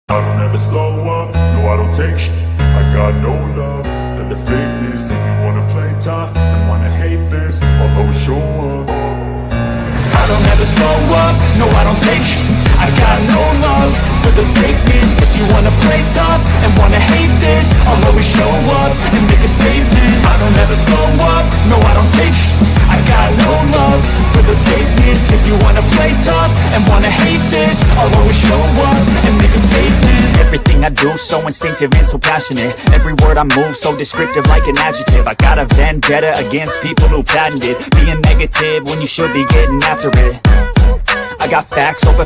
I don't ever slow up, no I don't take shit. I got no love for the fakeness. If you wanna play tough and wanna hate this, I'll always show up. I don't ever slow up, no I don't take shit. I got no love for the fakeness. If you wanna play tough and wanna hate this, I'll always show up and make a statement. I don't ever slow up, no I don't take shit. I got no love for the fakeness. If you wanna play tough and wanna hate this, I'll always show up and make a statement. Everything I do so instinctive and so passionate. Every word I move so descriptive like an adjective. I got a vendetta against people who patented being negative when you should be getting after it. I got facts over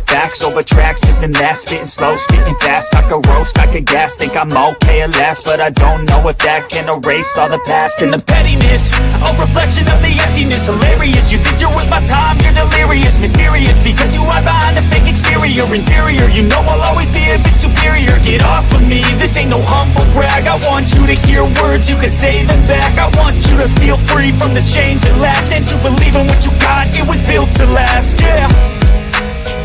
tracks, this and that, spitting slow, spitting fast. I could roast, I could gas, think I'm okay at last, but I don't know if that can erase all the past. And the pettiness, a reflection of the emptiness. Hilarious, you think you're with my time, you're delirious. Mysterious, because you are behind a fake exterior. Inferior, you know I'll always be a bit superior. Get off of me, this ain't no humble brag. I want you to hear words, you can say them back. I want you to feel free from the chains that last, and to believe in what you got, it was built to last, yeah.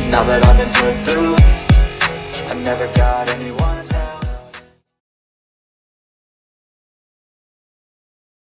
Now that I've been put through, I never got anyone's help.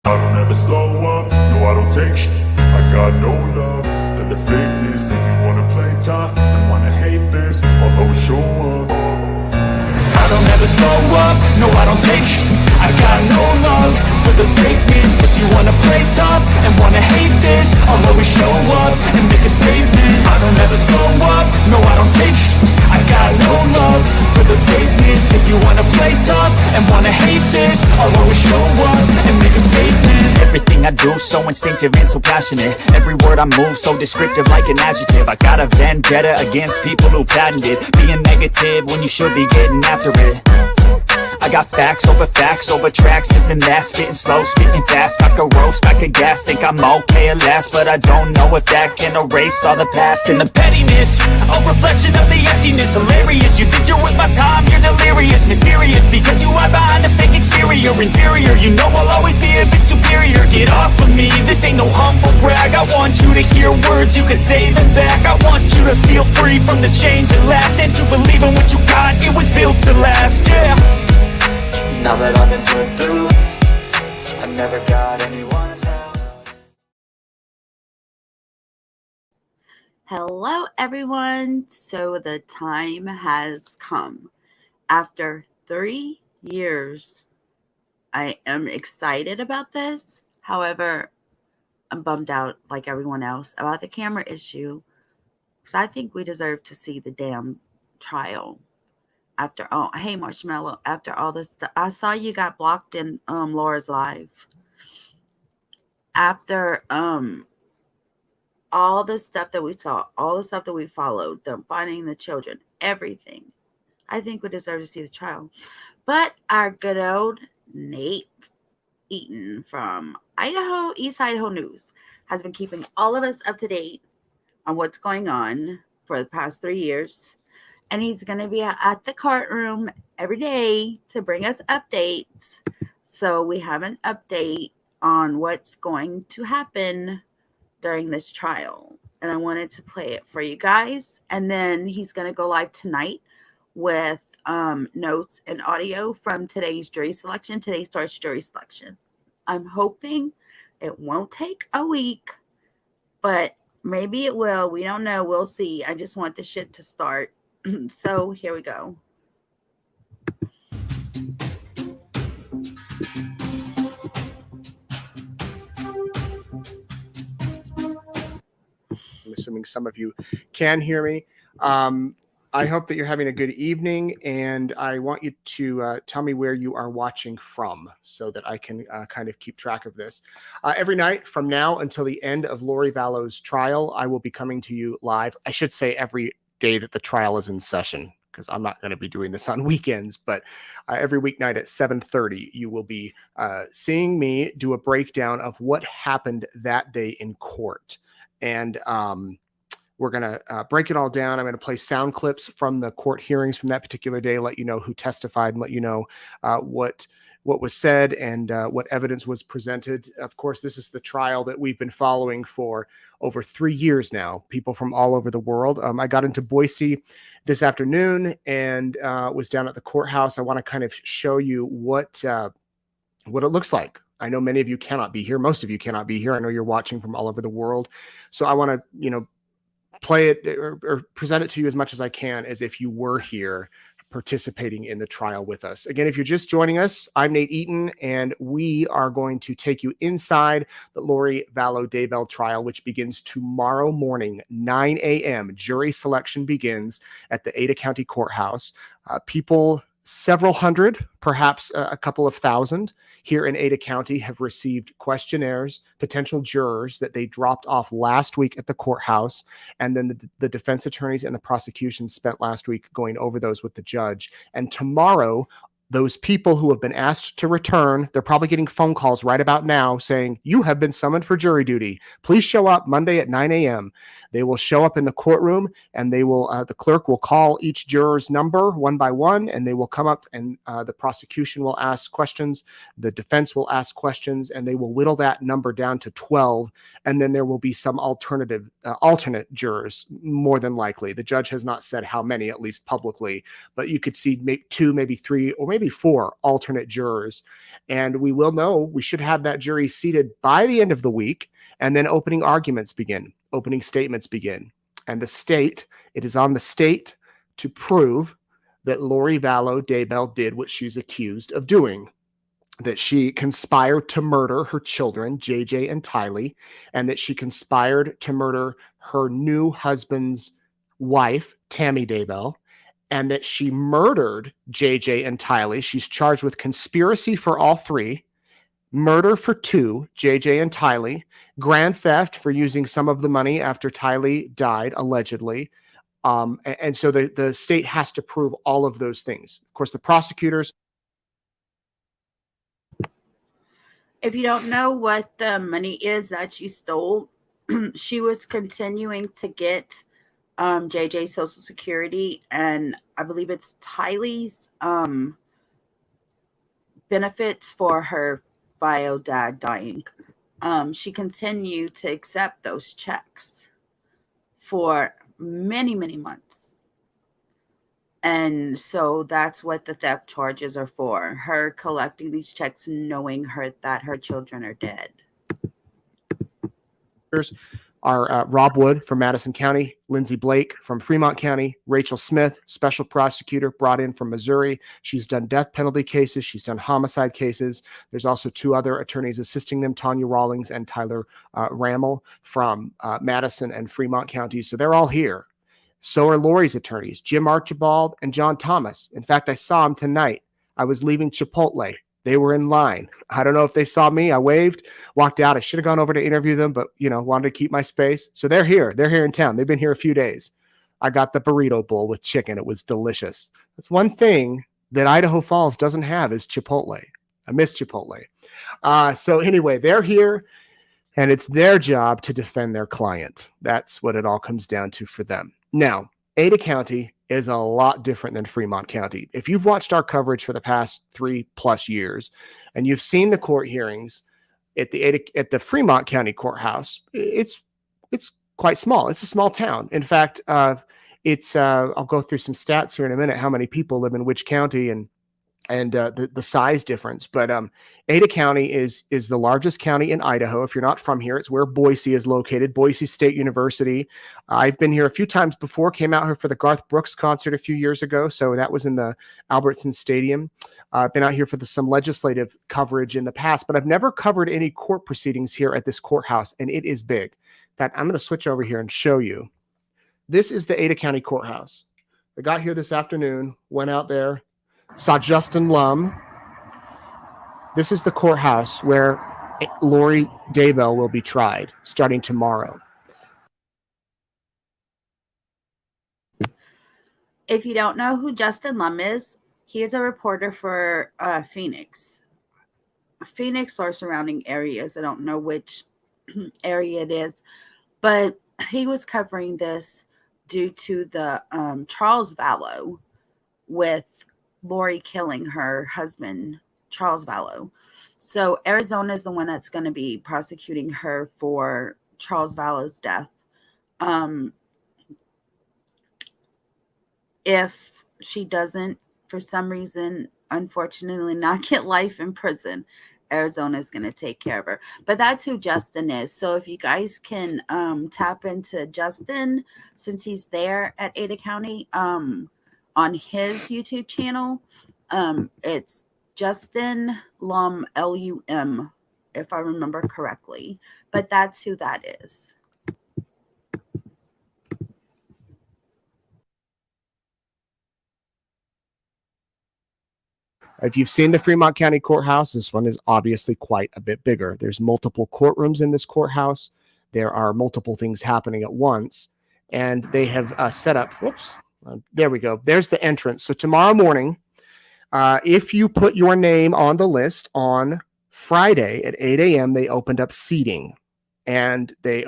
I don't ever slow up, no I don't take shit. I got no love for the fakeness. If you wanna play tough and wanna hate this, I'll always show up. I don't ever slow up, no I don't take shit. I got no love for the fakeness. If you wanna play tough and wanna hate this, I'll always show up and make a statement. I don't ever slow up, no I don't take shit. I got no love for the fakeness. If you wanna play tough and wanna hate this, I'll always show up and make a statement. Everything I do so instinctive and so passionate. Every word I move so descriptive like an adjective. I got a vendetta against people who patented being negative when you should be getting after it. I got facts over tracks, this and that, spitting slow, spitting fast. I could roast, I could gas, think I'm okay at last, but I don't know if that can erase all the past. And the pettiness, a reflection of the emptiness. Hilarious, you think you're with my time, you're delirious. Mysterious, because you are behind a fake exterior. Inferior, you know I'll always be a bit superior. Get off of me, this ain't no humble brag. I want you to hear words, you can say them back. I want you to feel free from the chains that last, and to believe in what you got, it was built to last, yeah. Now that I've been put through, I never got anyone's help. Hello, everyone. So the time has come. After 3 years, I am excited about this. However, I'm bummed out like everyone else about the camera issue, because I think we deserve to see the damn trial. After all, hey Marshmallow, after all this stuff, I saw you got blocked in Laura's live. After all the stuff that we saw, all the stuff that we followed, them finding the children, everything, I think we deserve to see the trial. But our good old Nate Eaton from Idaho, East Idaho News, has been keeping all of us up to date on what's going on for the past 3 years. And he's going to be at the courtroom every day to bring us updates. So we have an update on what's going to happen during this trial. And I wanted to play it for you guys. And then he's going to go live tonight with notes and audio from today's jury selection. Today starts jury selection. I'm hoping it won't take a week, but maybe it will. We don't know. We'll see. I just want the shit to start. So here we go. I'm assuming some of you can hear me. I hope that you're having a good evening, and I want you to tell me where you are watching from so that I can kind of keep track of this. Every night from now until the end of Lori Vallow's trial, I will be coming to you live. I should say every day that the trial is in session, because I'm not going to be doing this on weekends, but every weeknight at 7:30, you will be seeing me do a breakdown of what happened that day in court. And we're going to break it all down. I'm going to play sound clips from the court hearings from that particular day, let you know who testified, and let you know what what was said and what evidence was presented. Of course, this is the trial that we've been following for over 3 years now, people from all over the world. I got into Boise this afternoon and was down at the courthouse. I want to kind of show you what it looks like. I know many of you cannot be here. Most of you cannot be here. I know you're watching from all over the world. So I want to, play it or present it to you as much as I can as if you were here participating in the trial with us. Again, if you're just joining us, I'm Nate Eaton, and we are going to take you inside the Lori Vallow Daybell trial, which begins tomorrow morning, 9 a.m. Jury selection begins at the Ada County Courthouse. People, several hundred, perhaps a couple of thousand here in Ada County have received questionnaires, potential jurors that they dropped off last week at the courthouse. And then the defense attorneys and the prosecution spent last week going over those with the judge. And tomorrow, those people who have been asked to return, they're probably getting phone calls right about now saying, you have been summoned for jury duty. Please show up Monday at 9 a.m. They will show up in the courtroom, and they will, the clerk will call each juror's number one by one, and they will come up, and the prosecution will ask questions. The defense will ask questions, and they will whittle that number down to 12. And then there will be some alternate jurors, more than likely. The judge has not said how many, at least publicly, but you could see maybe 2, maybe 3, or maybe 4 alternate jurors. And we will know, we should have that jury seated by the end of the week, and then opening arguments begin, opening statements begin. And it is on the state to prove that Lori Vallow Daybell did what she's accused of doing, that she conspired to murder her children, JJ and Tylee, and that she conspired to murder her new husband's wife, Tammy Daybell, and that she murdered JJ and Tylee. She's charged with conspiracy for all 3, murder for 2, JJ and Tylee, grand theft for using some of the money after Tylee died, allegedly. And so the state has to prove all of those things. Of course, the prosecutors. If you don't know what the money is that she stole, she was continuing to get JJ's Social Security, and I believe it's Tylee's benefits for her bio dad dying. She continued to accept those checks for many, many months. And so that's what the theft charges are for. Her collecting these checks knowing that her children are dead. Are Rob Wood from Madison County, Lindsay Blake from Fremont County, Rachel Smith, special prosecutor brought in from Missouri. She's done death penalty cases. She's done homicide cases. There's also 2 other attorneys assisting them, Tanya Rawlings and Tyler Rammel from Madison and Fremont counties. So they're all here. So are Lori's attorneys, Jim Archibald and John Thomas. In fact, I saw them tonight. I was leaving Chipotle. They were in line. I don't know if they saw me. I waved, walked out. I should have gone over to interview them, but, wanted to keep my space. So they're here. They're here in town. They've been here a few days. I got the burrito bowl with chicken. It was delicious. That's one thing that Idaho Falls doesn't have is Chipotle. I miss Chipotle. So anyway, they're here, and it's their job to defend their client. That's what it all comes down to for them. Now, Ada County is a lot different than Fremont County. If you've watched our coverage for the past 3+ years, and you've seen the court hearings at the Fremont County Courthouse, it's quite small. It's a small town. In fact, I'll go through some stats here in a minute, how many people live in which county and the size difference. But Ada County is the largest county in Idaho. If you're not from here, it's where Boise is located, Boise State University. I've been here a few times before, came out here for the Garth Brooks concert a few years ago. So that was in the Albertson Stadium. I've been out here for some legislative coverage in the past, but I've never covered any court proceedings here at this courthouse, and it is big. In fact, I'm going to switch over here and show you. This is the Ada County Courthouse. I got here this afternoon, went out there, saw Justin Lum. This is the courthouse where Lori Daybell will be tried starting tomorrow. If you don't know who Justin Lum is, he is a reporter for Phoenix or surrounding areas. I don't know which area it is, but he was covering this due to the Charles Vallow with Lori killing her husband, Charles Vallow. So Arizona is the one that's going to be prosecuting her for Charles Vallow's death. If she doesn't, for some reason, unfortunately, not get life in prison, Arizona is going to take care of her. But that's who Justin is. So if you guys can tap into Justin, since he's there at Ada County, on his YouTube channel, it's Justin Lum, Lum, if I remember correctly. But that's who that is. If you've seen the Fremont County Courthouse, this one is obviously quite a bit bigger. There's multiple courtrooms in this courthouse. There are multiple things happening at once. And they have set up, there we go. There's the entrance. So tomorrow morning, if you put your name on the list on Friday at 8 a.m., they opened up seating. And they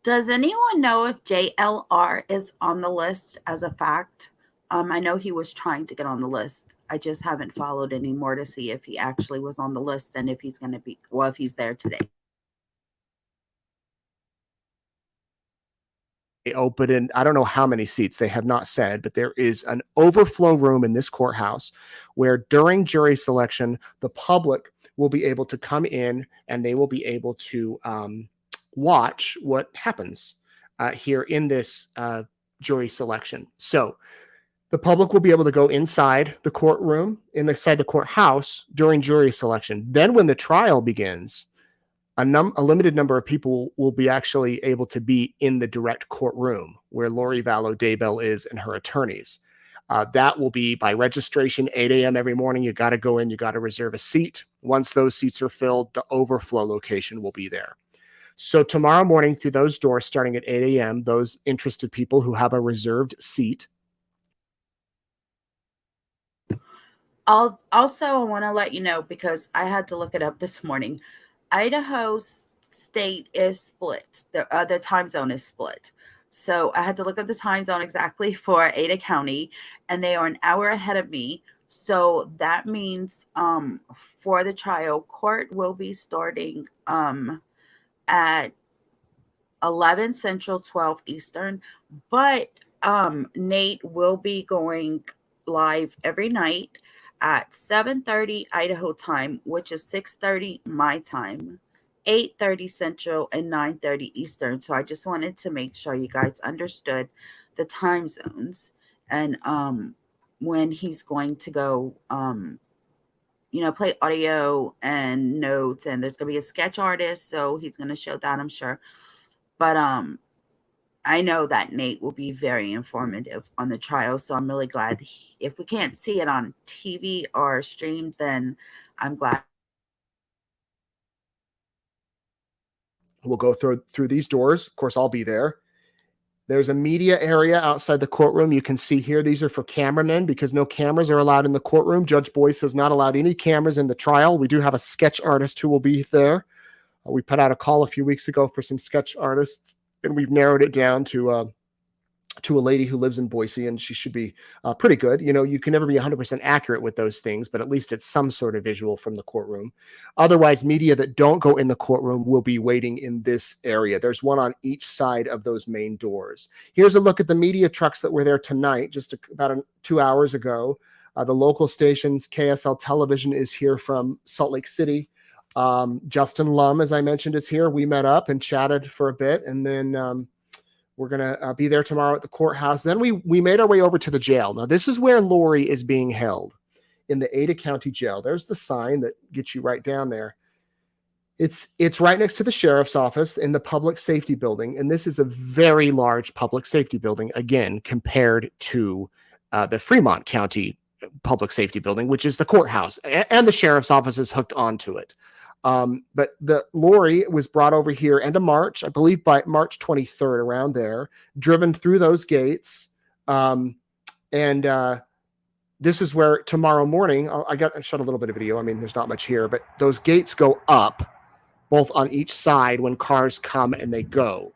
Does anyone know if JLR is on the list as a fact? I know he was trying to get on the list. I just haven't followed anymore to see if he actually was on the list and if he's going to be, well, if he's there today. They open in, I don't know how many seats, they have not said, but there is an overflow room in this courthouse where during jury selection, the public will be able to come in and they will be able to watch what happens here in this jury selection. So the public will be able to go inside the courtroom, inside the courthouse during jury selection. Then when the trial begins, a limited number of people will be actually able to be in the direct courtroom where Lori Vallow Daybell is and her attorneys. That will be by registration, 8 a.m. every morning. You got to go in, you got to reserve a seat. Once those seats are filled, the overflow location will be there. So tomorrow morning through those doors, starting at 8 a.m., those interested people who have a reserved seat. I want to let you know, because I had to look it up this morning. Idaho state is split. The time zone is split. So I had to look up the time zone exactly for Ada County, and they are an hour ahead of me. So that means for the trial, court will be starting at 11 Central, 12 Eastern. But Nate will be going live every night at 7:30 Idaho time, which is 6:30 my time, 8:30 Central, and 9:30 Eastern. So I just wanted to make sure you guys understood the time zones and when he's going to go play audio and notes, and there's going to be a sketch artist, so he's going to show that, I'm sure. But I know that Nate will be very informative on the trial, so I'm really glad. If we can't see it on TV or streamed, then I'm glad. We'll go through these doors. Of course, I'll be there. There's a media area outside the courtroom. You can see here, these are for cameramen because no cameras are allowed in the courtroom. Judge Boyce has not allowed any cameras in the trial. We do have a sketch artist who will be there. We put out a call a few weeks ago for some sketch artists, and we've narrowed it down to a lady who lives in Boise, and she should be pretty good. You know, you can never be 100% accurate with those things, but at least it's some sort of visual from the courtroom. Otherwise, media that don't go in the courtroom will be waiting in this area. There's one on each side of those main doors. Here's a look at the media trucks that were there tonight, just about 2 hours ago. The local stations, KSL Television is here from Salt Lake City. Justin Lum, as I mentioned, is here. We met up and chatted for a bit, and then we're going to be there tomorrow at the courthouse. Then we made our way over to the jail. Now, this is where Lori is being held, in the Ada County Jail. There's the sign that gets you right down there. It's right next to the sheriff's office in the public safety building, and this is a very large public safety building, again, compared to the Fremont County public safety building, which is the courthouse, and the sheriff's office is hooked onto it. But the Lori was brought over here end of March, I believe by March 23rd, around there, driven through those gates. This is where tomorrow morning, I shot a little bit of video. I mean, there's not much here, but those gates go up both on each side when cars come and they go.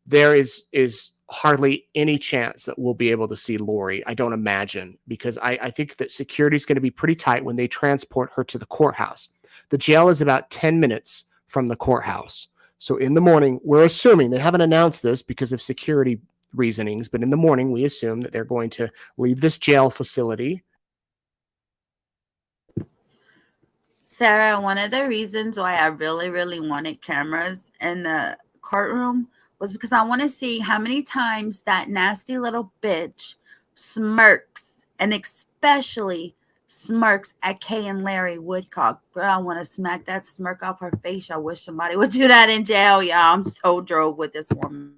there is hardly any chance that we'll be able to see Lori. I don't imagine, because I think that security is going to be pretty tight when they transport her to the courthouse. The jail is about 10 minutes from the courthouse. So in the morning, we're assuming, they haven't announced this because of security reasonings, but in the morning, we assume that they're going to leave this jail facility. Sarah, one of the reasons why I really, really wanted cameras in the courtroom was because I want to see how many times that nasty little bitch smirks, and especially smirks at Kay and Larry Woodcock. Bro, I want to smack that smirk off her face. I wish somebody would do that in jail, y'all. I'm so drove with this woman.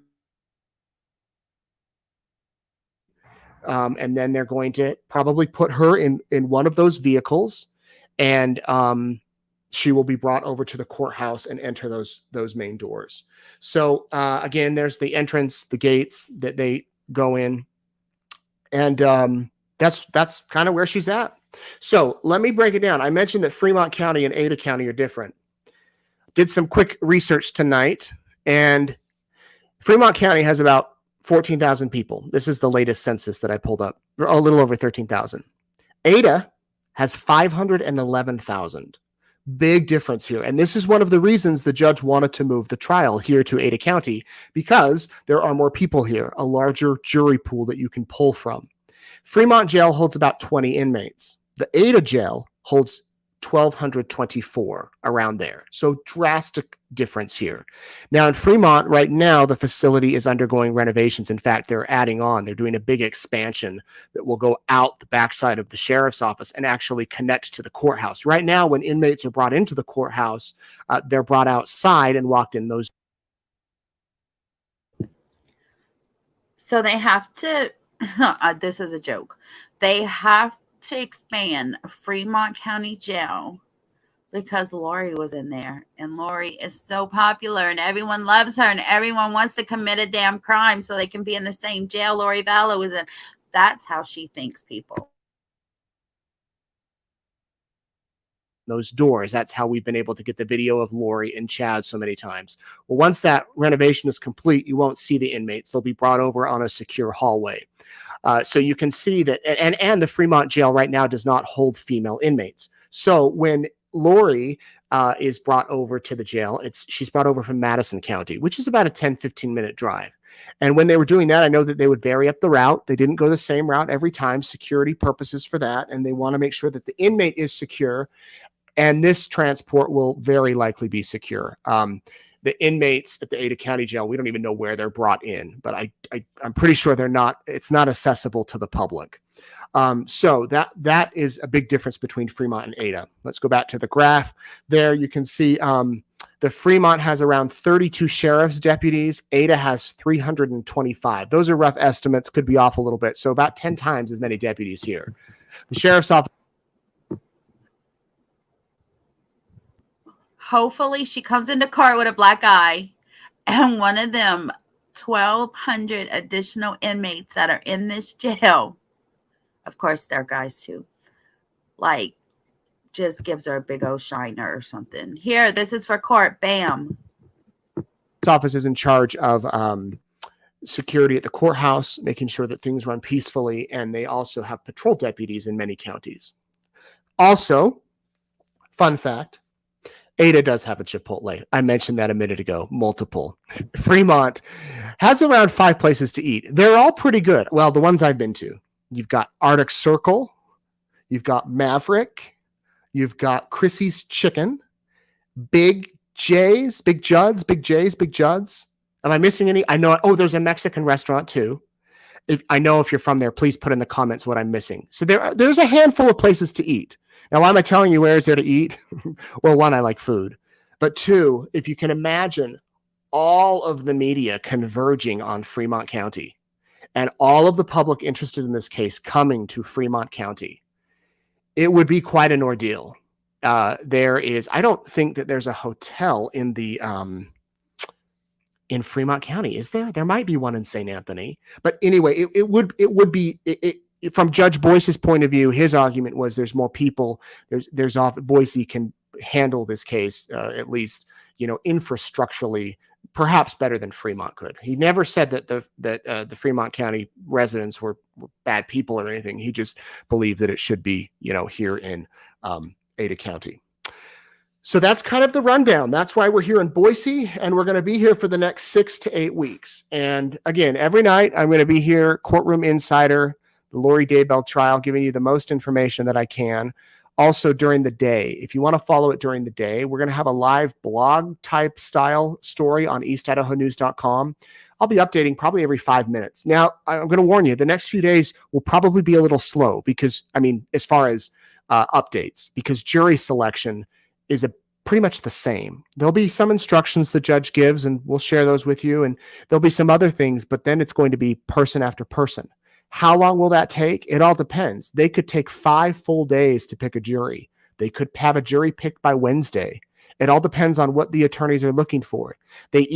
And then they're going to probably put her in one of those vehicles, and she will be brought over to the courthouse and enter those main doors. So again, there's the entrance, the gates that they go in, and that's kind of where she's at. So let me break it down. I mentioned that Fremont County and Ada County are different. Did some quick research tonight, and Fremont County has about 14,000 people. This is the latest census that I pulled up. A little over 13,000. Ada has 511,000. Big difference here. And this is one of the reasons the judge wanted to move the trial here to Ada County, because there are more people here, a larger jury pool that you can pull from. Fremont jail holds about 20 inmates. The Ada jail holds 1,224, around there. So drastic difference here. Now in Fremont right now, the facility is undergoing renovations. In fact, they're adding on. They're doing a big expansion that will go out the backside of the sheriff's office and actually connect to the courthouse. Right now, when inmates are brought into the courthouse, they're brought outside and walked in those. So they have to, this is a joke. They have to expand Fremont County Jail because Lori was in there, and Lori is so popular and everyone loves her and everyone wants to commit a damn crime so they can be in the same jail Lori Vallow is in. That's how she thinks people. Those doors. That's how we've been able to get the video of Lori and Chad so many times. Well, once that renovation is complete, you won't see the inmates. They'll be brought over on a secure hallway. So you can see that, and the Fremont jail right now does not hold female inmates. So when Lori is brought over to the jail, she's brought over from Madison County, which is about a 10-15 minute drive. And when they were doing that, I know that they would vary up the route. They didn't go the same route every time, security purposes for that. And they want to make sure that the inmate is secure. And this transport will very likely be secure. The inmates at the Ada County Jail, we don't even know where they're brought in, but I'm pretty sure it's not accessible to the public. So that is a big difference between Fremont and Ada. Let's go back to the graph. There you can see the Fremont has around 32 sheriff's deputies. Ada has 325. Those are rough estimates, could be off a little bit. So about 10 times as many deputies here. The sheriff's office. Hopefully she comes into court with a black eye, and one of them 1,200 additional inmates that are in this jail, of course they're guys too, like just gives her a big old shiner or something. Here, this is for court. Bam. This office is in charge of security at the courthouse, making sure that things run peacefully, and they also have patrol deputies in many counties. Also, fun fact, Ada does have a Chipotle. I mentioned that a minute ago. Multiple. Fremont has around 5 places to eat. They're all pretty good. Well, the ones I've been to. You've got Arctic Circle. You've got Maverick. You've got Chrissy's Chicken. Big J's. Big Judd's. Big J's. Big Judd's. Am I missing any? I know. Oh, there's a Mexican restaurant too. If you're from there, please put in the comments what I'm missing. So there's a handful of places to eat. Now, why am I telling you where is there to eat? Well, one, I like food. But two, if you can imagine all of the media converging on Fremont County and all of the public interested in this case coming to Fremont County, it would be quite an ordeal. I don't think that there's a hotel in Fremont County. Is there? There might be one in St. Anthony. But anyway, it would be from Judge Boyce's point of view. His argument was there's more people. Boise can handle this case, at least, infrastructurally perhaps better than Fremont could. He never said that the Fremont County residents were bad people or anything. He just believed that it should be, here in Ada County. So that's kind of the rundown. That's why we're here in Boise, and we're going to be here for the next 6 to 8 weeks. And again, every night I'm going to be here, Courtroom Insider, the Lori Daybell trial, giving you the most information that I can. Also during the day, if you want to follow it during the day, we're going to have a live blog type style story on eastidahonews.com. I'll be updating probably every 5 minutes. Now, I'm going to warn you, the next few days will probably be a little slow because, as far as updates, because jury selection is pretty much the same. There'll be some instructions the judge gives, and we'll share those with you. And there'll be some other things, but then it's going to be person after person. How long will that take? It all depends. They could take 5 full days to pick a jury. They could have a jury picked by Wednesday. It all depends on what the attorneys are looking for. They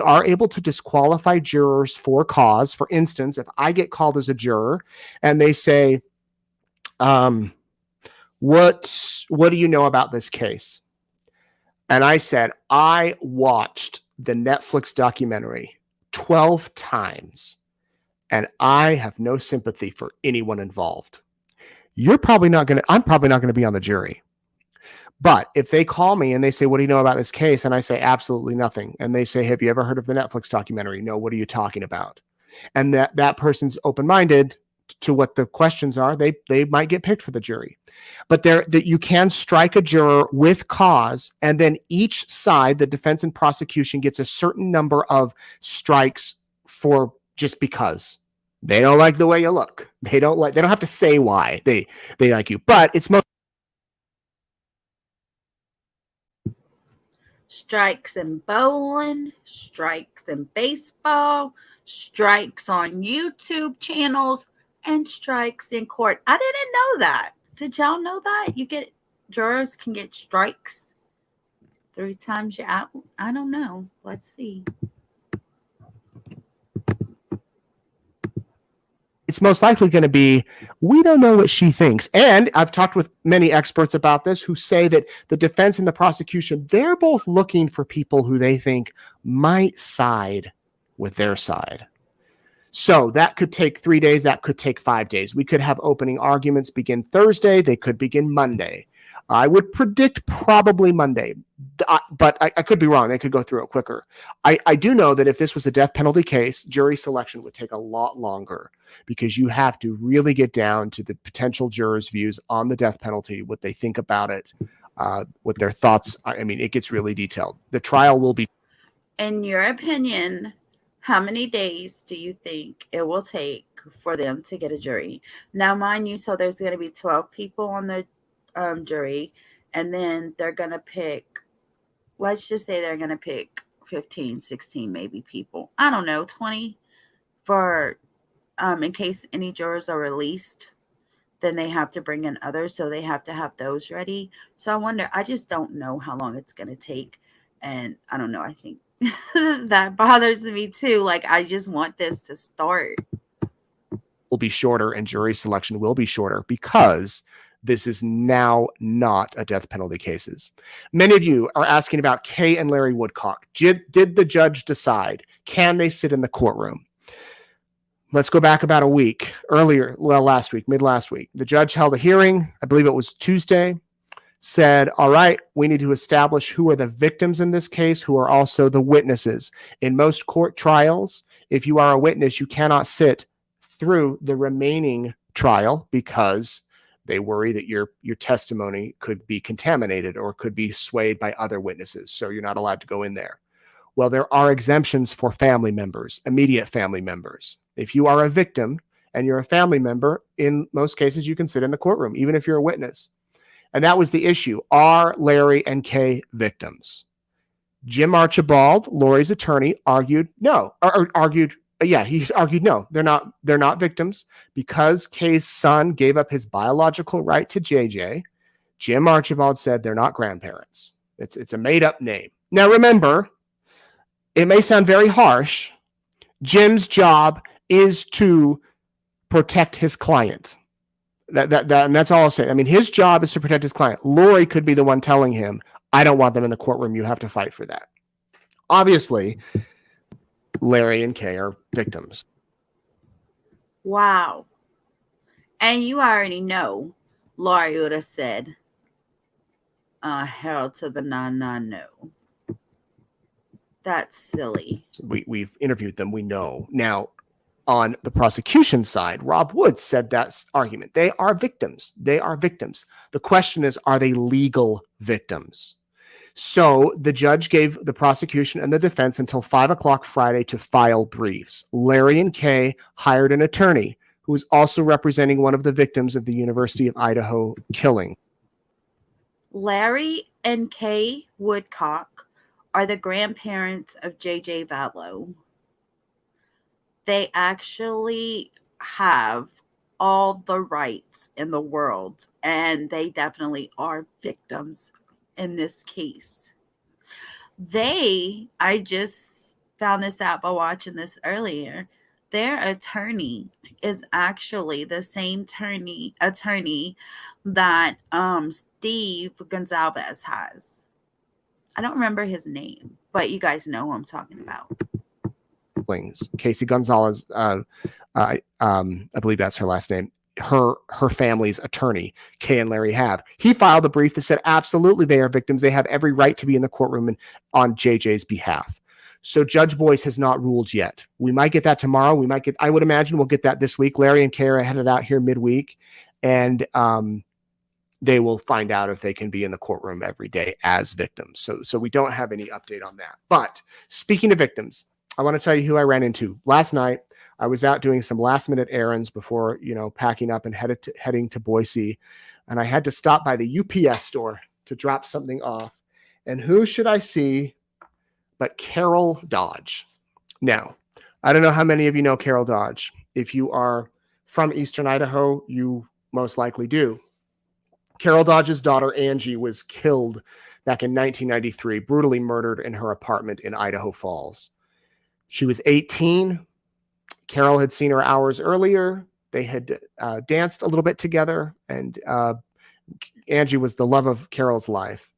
are able to disqualify jurors for cause. For instance, if I get called as a juror and they say, what do you know about this case? And I said, I watched the Netflix documentary 12 times. And I have no sympathy for anyone involved. I'm probably not going to be on the jury. But if they call me and they say, what do you know about this case? And I say, absolutely nothing. And they say, have you ever heard of the Netflix documentary? No, what are you talking about? And that person's open-minded to what the questions are, they might get picked for the jury. But that you can strike a juror with cause, and then each side, the defense and prosecution, gets a certain number of strikes for just because they don't like the way you look. They don't have to say why they like you, but it's most strikes in bowling, strikes in baseball, strikes on YouTube channels, and strikes in court. I didn't know that. Did y'all know that? Jurors can get strikes 3 times you're out? I don't know. Let's see. It's most likely going to be, we don't know what she thinks. And I've talked with many experts about this who say that the defense and the prosecution, they're both looking for people who they think might side with their side. So that could take 3 days. That could take 5 days. We could have opening arguments begin Thursday. They could begin Monday. I would predict probably Monday, but I could be wrong. They could go through it quicker. I do know that if this was a death penalty case, jury selection would take a lot longer because you have to really get down to the potential jurors' views on the death penalty, what they think about it, what their thoughts are. It gets really detailed. The trial will be. In your opinion, how many days do you think it will take for them to get a jury? Now, mind you, so there's going to be 12 people on the jury, and then they're going to pick, let's just say they're going to pick 15, 16 maybe people. I don't know, 20 for in case any jurors are released, then they have to bring in others, so they have to have those ready. So I just don't know how long it's going to take, and I don't know, I think that bothers me too. Like, I just want this to start. Will be shorter, and jury selection will be shorter because this is now not a death penalty cases. Many of you are asking about Kay and Larry Woodcock. Did the judge decide? Can they sit in the courtroom? Let's go back about a week earlier. Well, mid last week, the judge held a hearing. I believe it was Tuesday. Said, all right, we need to establish who are the victims in this case, who are also the witnesses. In most court trials, if you are a witness, you cannot sit through the remaining trial because they worry that your testimony could be contaminated or could be swayed by other witnesses. So you're not allowed to go in there. Well, there are exemptions for family members, immediate family members. If you are a victim and you're a family member, in most cases, you can sit in the courtroom, even if you're a witness. And that was the issue. Are Larry and Kay victims? Jim Archibald, Lori's attorney, argued no. He argued no. They're not victims because Kay's son gave up his biological right to JJ. Jim Archibald said they're not grandparents. It's a made-up name. Now remember, it may sound very harsh. Jim's job is to protect his client. And that's all I'll say. His job is to protect his client. Lori could be the one telling him, I don't want them in the courtroom. You have to fight for that. obviously, Larry and Kay are victims. Wow. And you already know Laurie would have said, hell to the no. That's silly. We've interviewed them. We know. Now, on the prosecution side, Rob Wood said that argument. They are victims. They are victims. The question is, are they legal victims? So the judge gave the prosecution and the defense until 5 o'clock Friday to file briefs. Larry and Kay hired an attorney who was also representing one of the victims of the University of Idaho killing. Larry and Kay Woodcock are the grandparents of J.J. Vallow. They actually have all the rights in the world, and they definitely are victims in this case. I just found this out by watching this earlier. Their attorney is actually the same attorney that Steve Gonzalez has. I don't remember his name, but you guys know who I'm talking about. Casey Gonzalez, I believe that's her last name. Her family's attorney, Kay and Larry have. He filed a brief that said absolutely they are victims. They have every right to be in the courtroom and on JJ's behalf. So Judge Boyce has not ruled yet. We might get that tomorrow. I would imagine we'll get that this week. Larry and Kay are headed out here midweek, and they will find out if they can be in the courtroom every day as victims. So we don't have any update on that. But speaking of victims, I want to tell you who I ran into last night. I was out doing some last minute errands before, packing up and heading to Boise. And I had to stop by the UPS store to drop something off. And who should I see but Carol Dodge? Now, I don't know how many of you know Carol Dodge. If you are from Eastern Idaho, you most likely do. Carol Dodge's daughter, Angie, was killed back in 1993, brutally murdered in her apartment in Idaho Falls. She was 18. Carol had seen her hours earlier. They had danced a little bit together, and Angie was the love of Carol's life.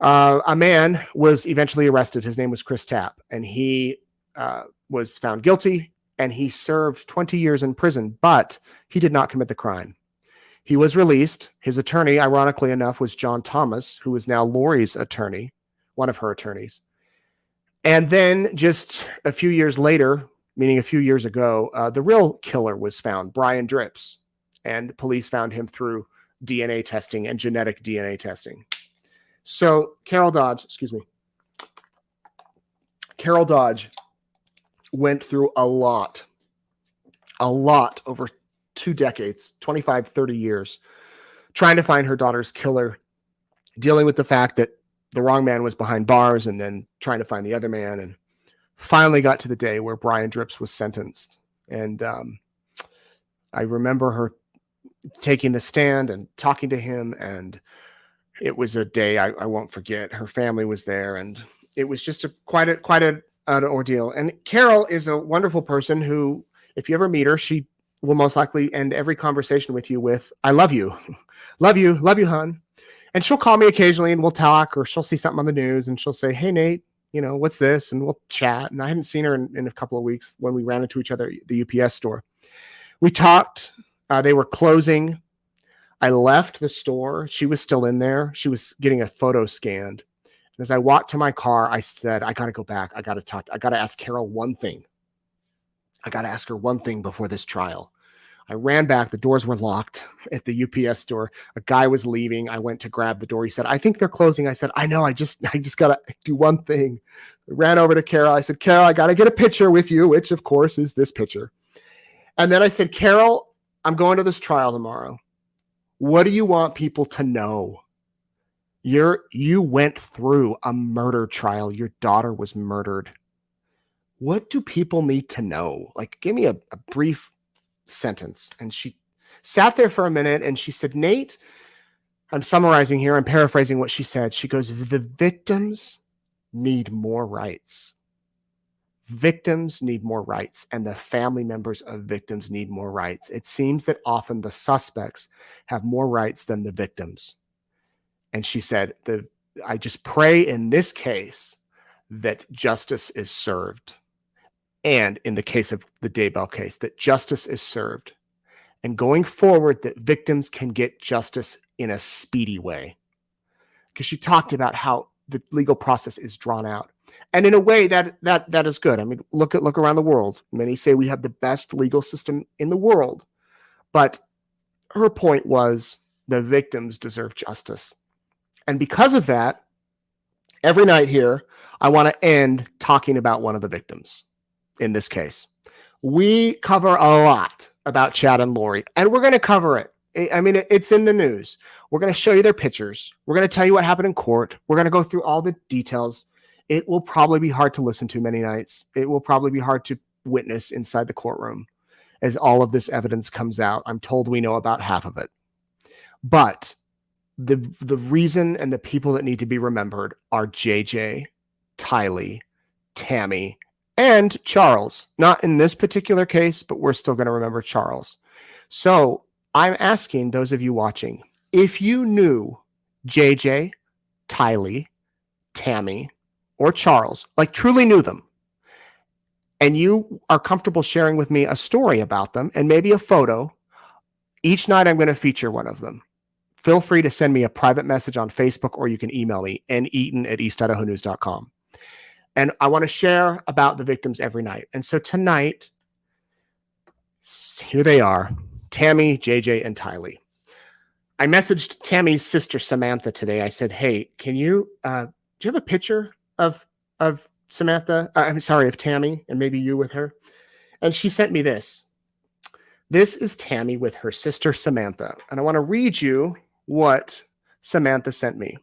A man was eventually arrested. His name was Chris Tapp, and he was found guilty, and he served 20 years in prison, but he did not commit the crime. He was released. His attorney, ironically enough, was John Thomas, who is now Lori's attorney, one of her attorneys. And then just a few years later, meaning a few years ago, the real killer was found, Brian Drips, and police found him through DNA testing and genetic DNA testing. So Carol Dodge went through a lot over 2 decades, 25, 30 years, trying to find her daughter's killer, dealing with the fact that the wrong man was behind bars, and then trying to find the other man, and finally got to the day where Brian Drips was sentenced. And I remember her taking the stand and talking to him, and it was a day I won't forget. Her family was there, and it was just quite an ordeal. And Carol is a wonderful person who, if you ever meet her, she will most likely end every conversation with you with, "I love you. Love you, hon." And she'll call me occasionally and we'll talk, or she'll see something on the news and she'll say, "Hey, Nate, what's this?" And we'll chat. And I hadn't seen her in a couple of weeks when we ran into each other at the UPS store. We talked. They were closing. I left the store. She was still in there. She was getting a photo scanned. And as I walked to my car, I said, "I got to go back. I got to talk. I got to ask Carol one thing. I got to ask her one thing before this trial." I ran back. The doors were locked at the UPS store. A guy was leaving. I went to grab the door. He said, "I think they're closing." I said, "I know. I just got to do one thing." I ran over to Carol. I said, "Carol, I got to get a picture with you," which of course is this picture. And then I said, "Carol, I'm going to this trial tomorrow. What do you want people to know? You went through a murder trial. Your daughter was murdered. What do people need to know? Like, give me a brief sentence." And she sat there for a minute and she said, "Nate," I'm summarizing here, I'm paraphrasing what she said. She goes, "The victims need more rights. Victims need more rights, and the family members of victims need more rights. It seems that often the suspects have more rights than the victims." And she said, "I just pray in this case that justice is served. And in the case of the Daybell case, that justice is served. And going forward, that victims can get justice in a speedy way. Because she talked about how the legal process is drawn out. And in a way that is good. I mean, look around the world. Many say we have the best legal system in the world. But her point was the victims deserve justice. And because of that, every night here, I want to end talking about one of the victims in this case. We cover a lot about Chad and Lori, and we're going to cover it. I mean, it's in the news. We're going to show you their pictures. We're going to tell you what happened in court. We're going to go through all the details. It will probably be hard to listen to many nights. It will probably be hard to witness inside the courtroom as all of this evidence comes out. I'm told we know about half of it. But the reason and the people that need to be remembered are JJ, Tylee, Tammy, and Charles. Not in this particular case, but we're still going to remember Charles. So I'm asking those of you watching, if you knew JJ, Tylee, Tammy, or Charles, like truly knew them, and you are comfortable sharing with me a story about them and maybe a photo, each night I'm going to feature one of them. Feel free to send me a private message on Facebook, or you can email me, neaton@eastidahonews.com. And I want to share about the victims every night. And so tonight, here they are, Tammy, JJ, and Tylee. I messaged Tammy's sister, Samantha, today. I said, hey, can you, do you have a picture of Samantha? I'm sorry, of Tammy, and maybe you with her? And she sent me this. This is Tammy with her sister, Samantha. And I want to read you what Samantha sent me.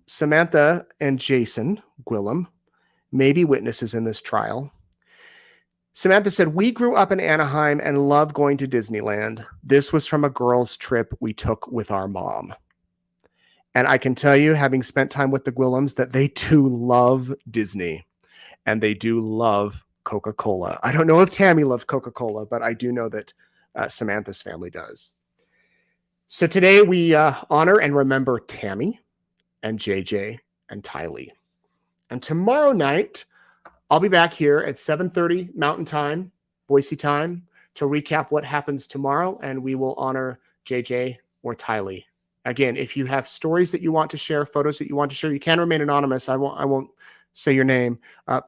Samantha and Jason Gwillem may be witnesses in this trial. Samantha said, we grew up in Anaheim and love going to Disneyland. This was from a girls' trip we took with our mom. And I can tell you, having spent time with the Gwillems, that they do love Disney and they do love Coca-Cola. I don't know if Tammy loves Coca-Cola, but I do know that Samantha's family does. So today we honor and remember Tammy and JJ and Tylee. And tomorrow night, I'll be back here at 7:30 Mountain Time, Boise time, to recap what happens tomorrow, and we will honor JJ or Tylee. Again, if you have stories that you want to share, photos that you want to share, you can remain anonymous. I won't say your name.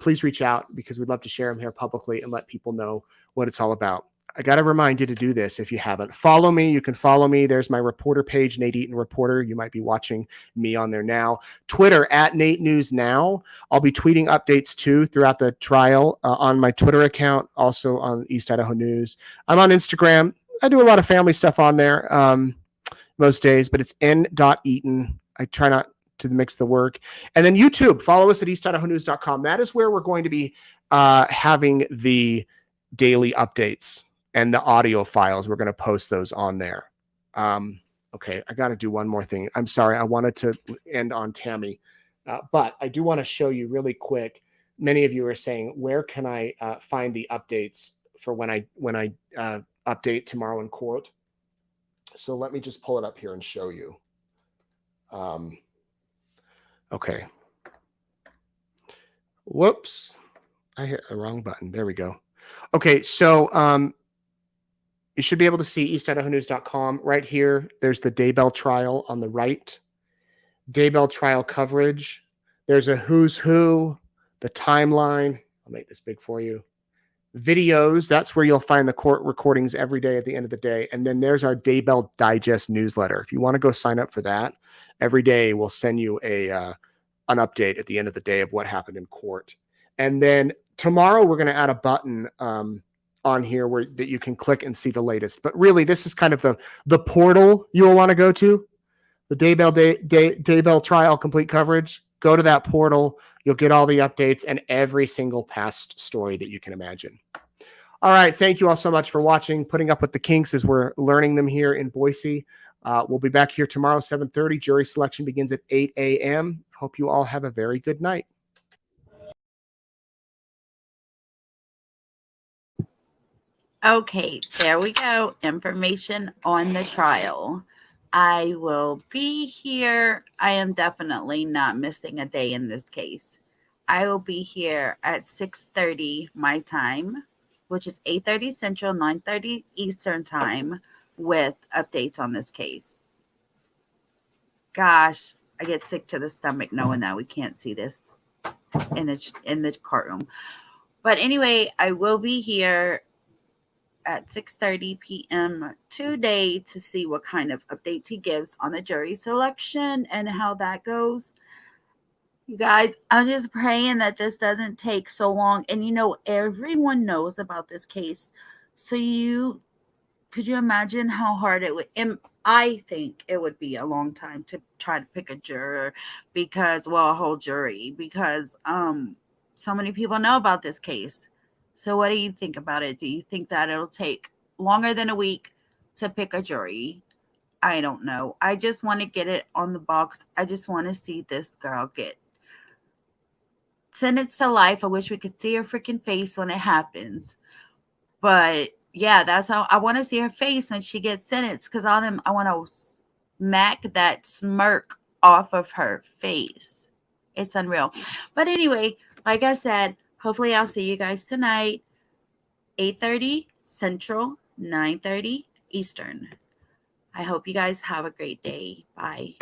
Please reach out, because we'd love to share them here publicly and let people know what it's all about. I got to remind you to do this if you haven't. Follow me. You can follow me. There's my reporter page, Nate Eaton Reporter. You might be watching me on there now. Twitter, @NateNewsNow. I'll be tweeting updates too throughout the trial on my Twitter account, also on East Idaho News. I'm on Instagram. I do a lot of family stuff on there most days, but it's n.eaton. I try not to mix the work. And then YouTube, follow us at eastidahonews.com. That is where we're going to be having the daily updates and the audio files. We're going to post those on there. Okay, I got to do one more thing. I'm sorry. I wanted to end on Tammy, but I do want to show you really quick. Many of you are saying, where can I find the updates for when I update tomorrow in court? So let me just pull it up here and show you. Okay. Whoops. I hit the wrong button. There we go. Okay, so you should be able to see eastidahonews.com. Right here, there's the Daybell trial on the right. Daybell trial coverage. There's a who's who, the timeline. I'll make this big for you. Videos, that's where you'll find the court recordings every day at the end of the day. And then there's our Daybell Digest newsletter. If you want to go sign up for that, every day we'll send you an update at the end of the day of what happened in court. And then tomorrow we're going to add a button on here that you can click and see the latest. But really, this is kind of the portal you will want to go to, the Daybell trial complete coverage. Go to that portal. You'll get all the updates and every single past story that you can imagine. All right. Thank you all so much for watching, putting up with the kinks as we're learning them here in Boise. We'll be back here tomorrow, 7:30. Jury selection begins at 8 a.m. Hope you all have a very good night. Okay, there we go. Information on the trial. I will be here. I am definitely not missing a day in this case. I will be here at 6:30 my time, which is 8:30 Central, 9:30 Eastern time with updates on this case. Gosh, I get sick to the stomach knowing that we can't see this in the courtroom. But anyway, I will be here at 6:30 p.m. today to see what kind of updates he gives on the jury selection and how that goes. You guys, I'm just praying that this doesn't take so long. And everyone knows about this case. So could you imagine how hard it would? And I think it would be a long time to try to pick a juror a whole jury because so many people know about this case. So what do you think about it? Do you think that it'll take longer than a week to pick a jury? I don't know. I just want to get it on the box. I just want to see this girl get sentenced to life. I wish we could see her freaking face when it happens. But yeah, that's how I want to see her face when she gets sentenced because I want to smack that smirk off of her face. It's unreal. But anyway, like I said, hopefully I'll see you guys tonight, 8:30 Central, 9:30 Eastern. I hope you guys have a great day. Bye.